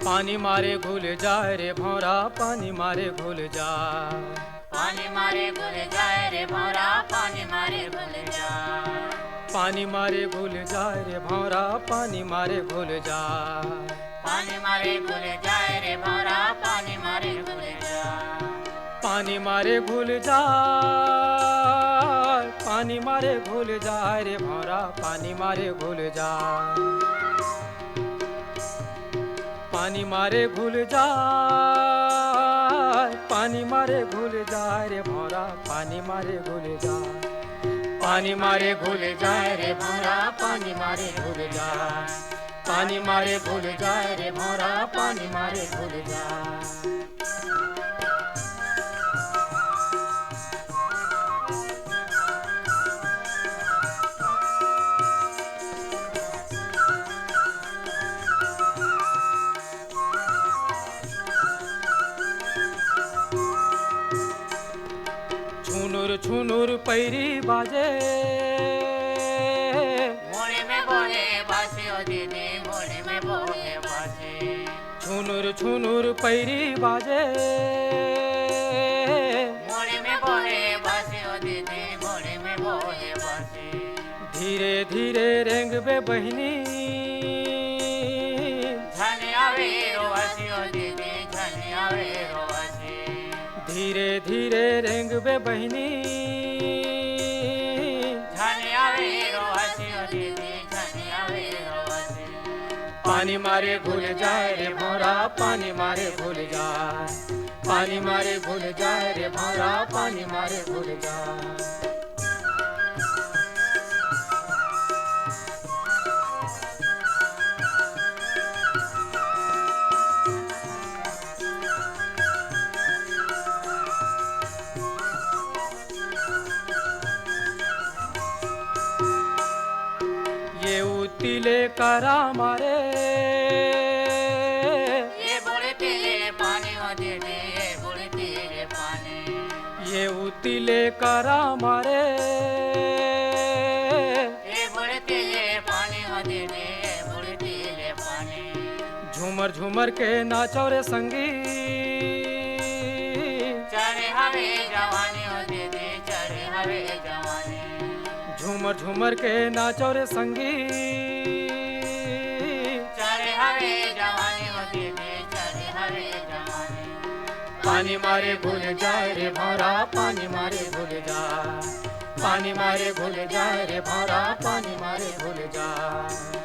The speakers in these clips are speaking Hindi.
पानी मारे घुल जाए रे भौरा, पानी मारे घुल जाए। पानी मारे घुल जाए रे भौरा, पानी मारे घुल जाए। पानी मारे घुल जाए रे भौरा, पानी मारे घुल जाए। पानी मारे घुल जाए रे भौरा, पानी मारे घुल जाए। पानी मारे घुल जाए, पानी मारे घुल जाए रे भौरा, पानी मारे घुल जाए। पानी मारे घुल जाए, पानी मारे घुल जाए रे भौरा, पानी मारे घुल जाए। पानी मारे घुल जाए रे भौरा, पानी मारे घुल जाए। पानी मारे घुल जाए रे भौरा, पानी मारे घुल जाए। छुनुर छुनुर पैरी बाजे, मोड़े में बोले बासे ओ दीदी, मोड़े में बोले बासे। छुनुर छुनुर पैरी बाजे, मोड़े में बोले बासे ओ दीदी, मोड़े में बोले बासे। धीरे धीरे रेंग बे बहनी, झन आवे रोवासी ओ दीदी, झन आवे रोवासी। धीरे धीरे रेंग बे बहनी, झन आवे रोवासी ओ दीदी, झन आवे रोवासी। पानी मारे घुल जाए रे भौरा, पानी मारे घुल जाए। पानी मारे घुल जाए रे भौरा, पानी मारे घुल जाए। ये उतिले करा मारे, ये बोले तेरे पानी हो दीदी, ये बोले तेरे पानी। ये उतिले करा मारे, ये बोले तेरे पानी हो दीदी, ये बोले तेरे पानी। झूमर झूमर के नाचो रे संगी, चढ़े हवे जवानी हो दीदी, चढ़े हवे जवानी। झूमर झूमर के नाचो रे संगी, चढ़े हवे जवानी हो दीदी, चढ़े हवे जवानी। पानी मारे घुल जाए रे भौरा, पानी मारे घुल जाए। पानी मारे घुल जाए रे भौरा, पानी मारे घुल जाए।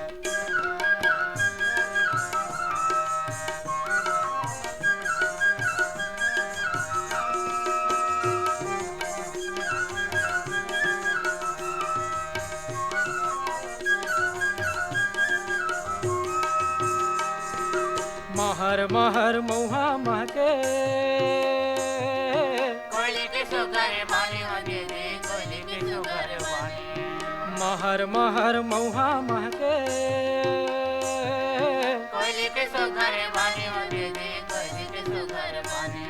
महर महर मऊहा महके, कोयले के सुगर बानी हो दीदी, कोयले के सुगर बानी। महर महर मऊहा महके, कोयले के सुगर बानी हो दीदी, कोयले के सुगर बानी।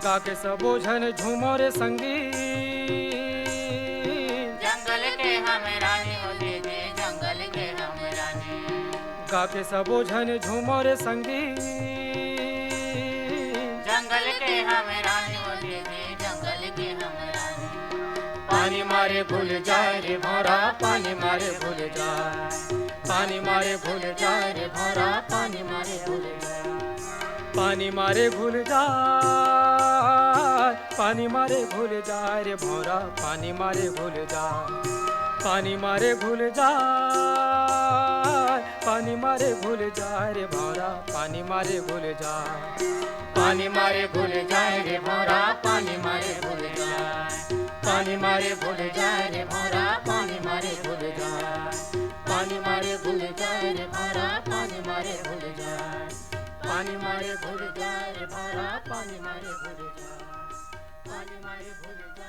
गा के सबो झन झूमो रे संगी, जंगल के हम रानी हो दीदी, जंगल के हम रानी। गा के सबो झन झूमो रे संगी, जंगल के हम रानी हो दीदी, जंगल के हम रानी। पानी मारे घुल जाए रे भौरा, पानी मारे घुल जाए। पानी मारे घुल जाए रे भौरा, पानी मारे घुल जाए। पानी मारे घुल जाए, पानी मारे घुल जाए रे भौरा, पानी मारे घुल जाए। पानी मारे घुल जाए, पानी मारे घुल जाए रे भौरा, पानी मारे घुल जाए। पानी मारे घुल जाए रे भौरा, पानी मारे घुल जाए। पानी मारे घुल जाए रे भौरा, पानी मारे घुल जाए। पानी मारे घुल जाए रे भौरा, पानी मारे घुल जाए। पानी मारे घुल जाए रे भौरा, पानी मारे घुल जाए। पानी मारे घुल जाए।